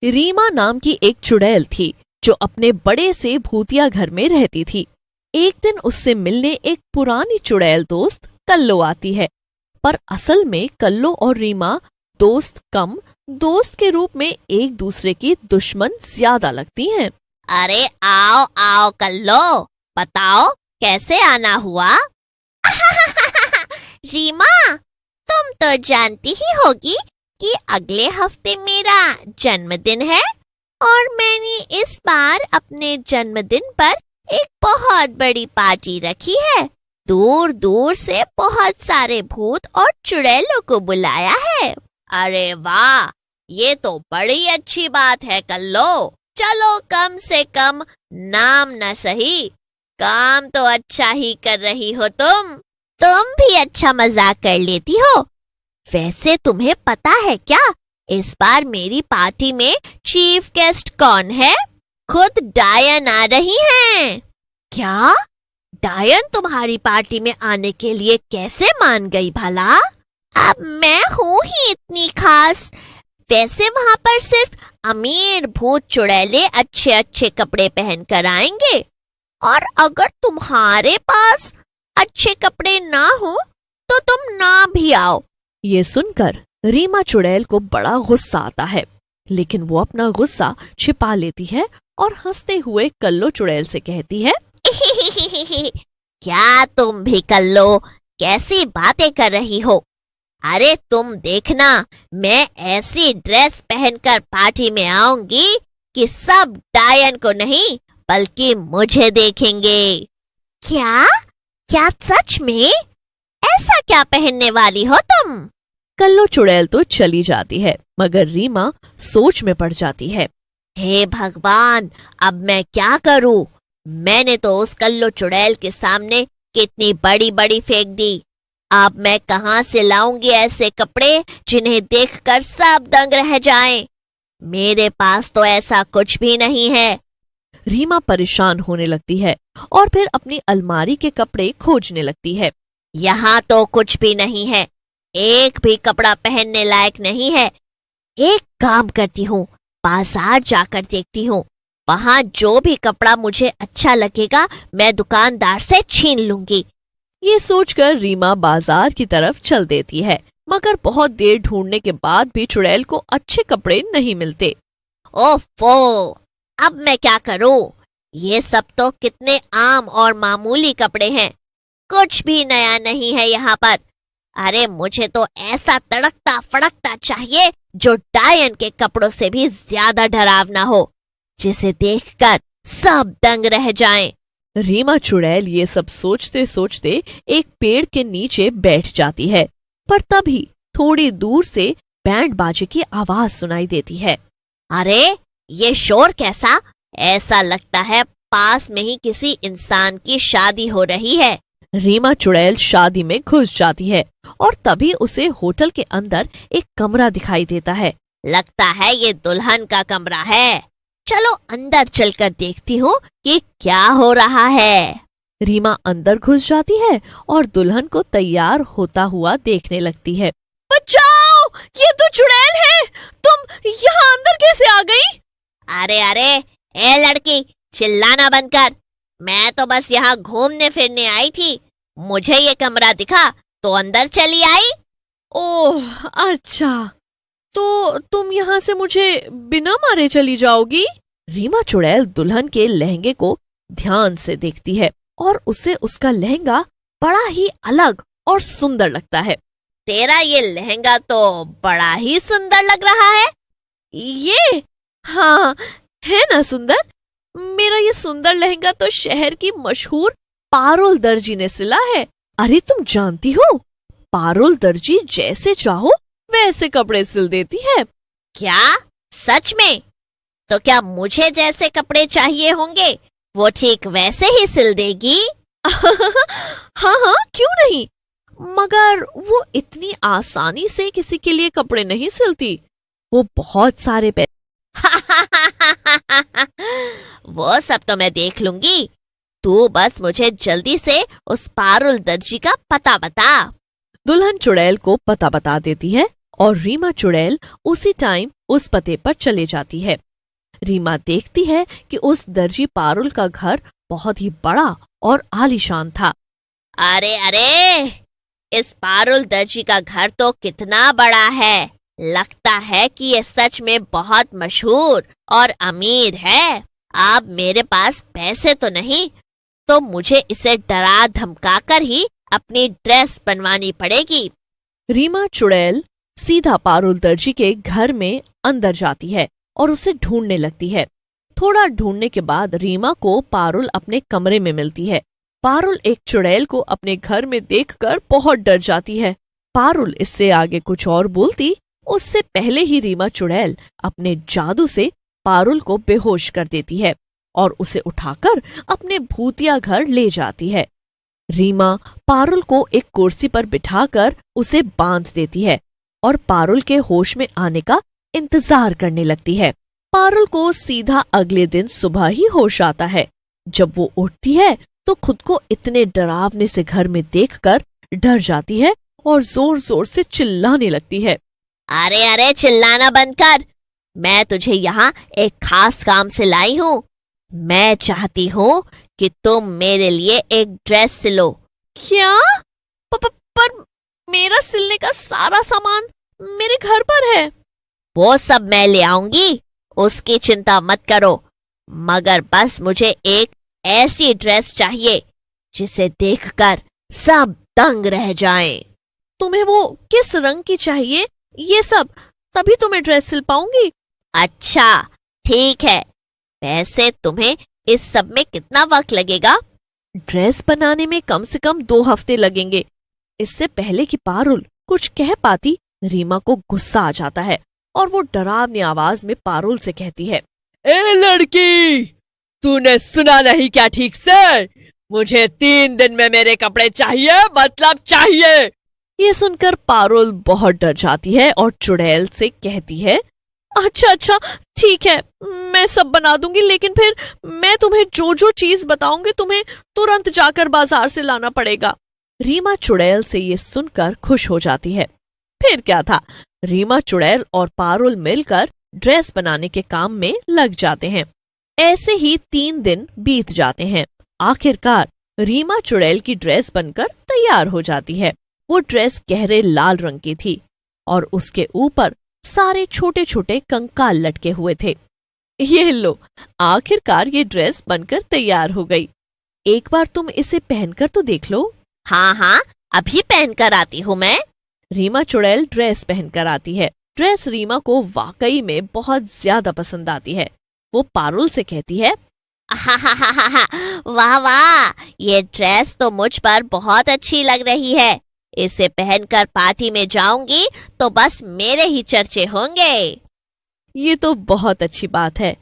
रीमा नाम की एक चुड़ैल थी जो अपने बड़े से भूतिया घर में रहती थी। एक दिन उससे मिलने एक पुरानी चुड़ैल दोस्त कल्लो आती है, पर असल में कल्लो और रीमा दोस्त कम, दोस्त के रूप में एक दूसरे की दुश्मन ज्यादा लगती हैं। अरे आओ आओ कल्लो, बताओ कैसे आना हुआ? रीमा, तुम तो जानती ही होगी कि अगले हफ्ते मेरा जन्मदिन है और मैंने इस बार अपने जन्मदिन पर एक बहुत बड़ी पार्टी रखी है। दूर दूर से बहुत सारे भूत और चुड़ैलों को बुलाया है। अरे वाह, ये तो बड़ी अच्छी बात है कल्लो। चलो कम से कम नाम न सही, काम तो अच्छा ही कर रही हो तुम भी अच्छा मजाक कर लेती हो। वैसे तुम्हें पता है क्या, इस बार मेरी पार्टी में चीफ गेस्ट कौन है? खुद डायन आ रही हैं। क्या? डायन तुम्हारी पार्टी में आने के लिए कैसे मान गई भला? अब मैं हूँ ही इतनी खास। वैसे वहां पर सिर्फ अमीर भूत चुड़ैले अच्छे अच्छे कपड़े पहन कर आएंगे, और अगर तुम्हारे पास अच्छे कपड़े ना हो तो तुम ना भी आओ। ये सुनकर रीमा चुड़ैल को बड़ा गुस्सा आता है, लेकिन वो अपना गुस्सा छिपा लेती है और हंसते हुए कल्लो चुड़ैल से कहती है, क्या तुम भी कल्लो कैसी बातें कर रही हो? अरे तुम देखना, मैं ऐसी ड्रेस पहनकर पार्टी में आऊंगी कि सब डायन को नहीं बल्कि मुझे देखेंगे। क्या? क्या सच में? ऐसा क्या पहनने वाली हो तुम? कल्लो चुड़ैल तो चली जाती है, मगर रीमा सोच में पड़ जाती है। हे भगवान, अब मैं क्या करूं? मैंने तो उस कल्लो चुड़ैल के सामने कितनी बड़ी बड़ी फेंक दी। अब मैं कहां से लाऊंगी ऐसे कपड़े जिन्हें देखकर सब दंग रह जाएं? मेरे पास तो ऐसा कुछ भी नहीं है। रीमा परेशान होने लगती है और फिर अपनी अलमारी के कपड़े खोजने लगती है। यहाँ तो कुछ भी नहीं है, एक भी कपड़ा पहनने लायक नहीं है। एक काम करती हूँ, बाजार जाकर देखती हूँ, वहां जो भी कपड़ा मुझे अच्छा लगेगा मैं दुकानदार से छीन लूंगी। ये सोचकर रीमा बाजार की तरफ चल देती है, मगर बहुत देर ढूंढने के बाद भी चुड़ैल को अच्छे कपड़े नहीं मिलते। ओफो, अब मैं क्या करूं? ये सब तो कितने आम और मामूली कपड़े हैं, कुछ भी नया नहीं है यहाँ पर। अरे मुझे तो ऐसा तड़कता फड़कता चाहिए जो डायन के कपड़ों से भी ज्यादा डरावना हो, जिसे देखकर सब दंग रह जाएं। रीमा चुड़ैल ये सब सोचते सोचते एक पेड़ के नीचे बैठ जाती है, पर तभी थोड़ी दूर से बैंड बाजे की आवाज सुनाई देती है। अरे ये शोर कैसा? ऐसा लगता है पास में ही किसी इंसान की शादी हो रही है। रीमा चुड़ैल शादी में घुस जाती है और तभी उसे होटल के अंदर एक कमरा दिखाई देता है। लगता है ये दुल्हन का कमरा है। चलो अंदर चलकर देखती हूँ कि क्या हो रहा है। रीमा अंदर घुस जाती है और दुल्हन को तैयार होता हुआ देखने लगती है। बचाओ, ये तो चुड़ैल है, तुम यहाँ अंदर कैसे आ गई? अरे अरे, ए लड़की, चिल्लाना बंद कर। मैं तो बस यहाँ घूमने फिरने आई थी, मुझे ये कमरा दिखा तो अंदर चली आई। ओह अच्छा, तो तुम यहाँ से मुझे बिना मारे चली जाओगी? रीमा चुड़ैल दुल्हन के लहंगे को ध्यान से देखती है और उसे उसका लहंगा बड़ा ही अलग और सुंदर लगता है। तेरा ये लहंगा तो बड़ा ही सुंदर लग रहा है। ये? हाँ, है ना सुंदर? मेरा ये सुंदर लहंगा तो शहर की मशहूर पारुल दर्जी ने सिला है। अरे तुम जानती हो, पारुल दर्जी जैसे चाहो वैसे कपड़े सिल देती है। क्या? सच में? तो क्या मुझे जैसे कपड़े चाहिए होंगे वो ठीक वैसे ही सिल देगी? हाँ हाँ, क्यों नहीं, मगर वो इतनी आसानी से किसी के लिए कपड़े नहीं सिलती, वो बहुत सारे पैसे। वो सब तो मैं देख लूंगी, तू बस मुझे जल्दी से उस पारुल दर्जी का पता बता। दुल्हन चुड़ैल को पता बता देती है और रीमा चुड़ैल उसी टाइम उस पते पर चले जाती है। रीमा देखती है कि उस दर्जी पारुल का घर बहुत ही बड़ा और आलीशान था। अरे अरे, इस पारुल दर्जी का घर तो कितना बड़ा है। लगता है कि ये सच में बहुत मशहूर और अमीर है। अब मेरे पास पैसे तो नहीं, तो मुझे इसे डरा धमकाकर ही अपनी ड्रेस बनवानी पड़ेगी। रीमा चुड़ैल सीधा पारुल दर्जी के घर में अंदर जाती है और उसे ढूंढने लगती है। थोड़ा ढूंढने के बाद रीमा को पारुल अपने कमरे में मिलती है। पारुल एक चुड़ैल को अपने घर में देखकर बहुत डर जाती है। पारुल इससे आगे कुछ और बोलती उससे पहले ही रीमा चुड़ैल अपने जादू से पारुल को बेहोश कर देती है और उसे उठाकर अपने भूतिया घर ले जाती है। रीमा पारुल को एक कुर्सी पर बिठाकर उसे बांध देती है और पारुल के होश में आने का इंतजार करने लगती है। पारुल को सीधा अगले दिन सुबह ही होश आता है। जब वो उठती है तो खुद को इतने डरावने से घर में देखकर डर जाती है और जोर जोर से चिल्लाने लगती है। अरे अरे, चिल्लाना बंद कर। मैं तुझे यहाँ एक खास काम से लाई हूँ। मैं चाहती हूँ कि तुम मेरे लिए एक ड्रेस सिलो। क्या? पर मेरा सिलने का सारा सामान मेरे घर पर है। वो सब मैं ले आऊंगी, उसकी चिंता मत करो। मगर बस मुझे एक ऐसी ड्रेस चाहिए जिसे देखकर सब दंग रह जाएं। तुम्हें वो किस रंग की चाहिए ये सब, तभी तुम्हें ड्रेस सिल पाऊंगी। अच्छा ठीक है, वैसे तुम्हें इस सब में कितना वक्त लगेगा? ड्रेस बनाने में कम से कम 2 हफ्ते लगेंगे। इससे पहले कि पारुल कुछ कह पाती, रीमा को गुस्सा आ जाता है और वो डरावनी आवाज में पारुल से कहती है, ए लड़की, तूने सुना नहीं क्या ठीक से? मुझे 3 दिन में मेरे कपड़े चाहिए, मतलब चाहिए। ये सुनकर पारुल बहुत डर जाती है और चुड़ैल से कहती है, अच्छा ठीक है, मैं सब बना दूंगी, लेकिन फिर मैं तुम्हें जो जो चीज बताऊंगी तुम्हें तुरंत जाकर बाजार से लाना पड़ेगा। रीमा चुड़ैल से ये सुनकर खुश हो जाती है। फिर क्या था, रीमा चुड़ैल और पारुल मिलकर ड्रेस बनाने के काम में लग जाते हैं। ऐसे ही 3 दिन बीत जाते हैं। आखिरकार रीमा चुड़ैल की ड्रेस बनकर तैयार हो जाती है। वो ड्रेस गहरे लाल रंग की थी और उसके ऊपर सारे छोटे छोटे कंकाल लटके हुए थे। ये लो, आखिरकार ये ड्रेस बनकर तैयार हो गई। एक बार तुम इसे पहनकर तो देख लो। हाँ, अभी पहनकर आती हूँ मैं। रीमा चुड़ैल ड्रेस पहनकर आती है। ड्रेस रीमा को वाकई में बहुत ज्यादा पसंद आती है। वो पारुल से कहती है, वाह वाह, ये ड्रेस तो मुझ पर बहुत अच्छी लग रही है। इसे पहनकर पार्टी में जाऊंगी तो बस मेरे ही चर्चे होंगे। ये तो बहुत अच्छी बात है।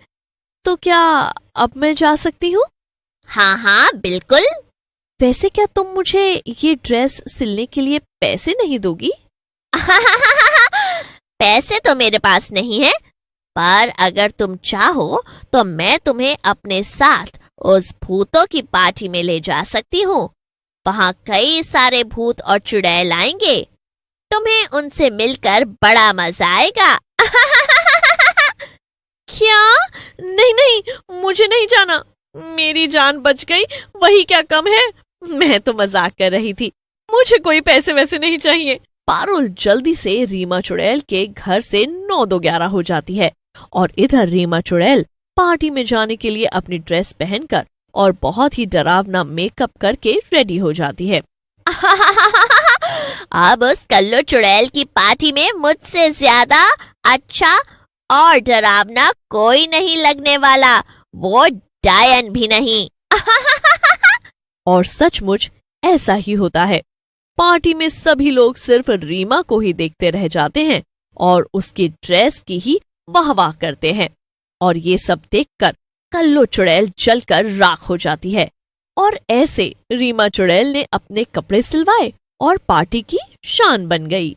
तो क्या अब मैं जा सकती हूँ? हाँ बिल्कुल। वैसे क्या तुम मुझे ये ड्रेस सिलने के लिए पैसे नहीं दोगी? पैसे तो मेरे पास नहीं है, पर अगर तुम चाहो तो मैं तुम्हें अपने साथ उस भूतों की पार्टी में ले जा सकती हूँ। वहाँ कई सारे भूत और चुड़ैल आएंगे। तुम्हें उनसे मिलकर बड़ा मजा आएगा। क्या? नहीं, मुझे नहीं जाना। मेरी जान बच गई, वही क्या कम है। मैं तो मजाक कर रही थी, मुझे कोई पैसे वैसे नहीं चाहिए। पारुल जल्दी से रीमा चुड़ैल के घर से 9-2-11 हो जाती है और इधर रीमा चुड़ैल पार्टी में जाने के लिए अपनी ड्रेस पहनकर और बहुत ही डरावना मेकअप करके रेडी हो जाती है। अब उस कल्लू चुड़ैल की पार्टी में मुझसे ज्यादा अच्छा और डरावना कोई नहीं लगने वाला, वो डायन भी नहीं। और सचमुच ऐसा ही होता है। पार्टी में सभी लोग सिर्फ रीमा को ही देखते रह जाते हैं और उसकी ड्रेस की ही वाह करते हैं। और ये सब देखकर कल्लू चुड़ैल जलकर राख हो जाती है। और ऐसे रीमा चुड़ैल ने अपने कपड़े सिलवाए और पार्टी की शान बन गई।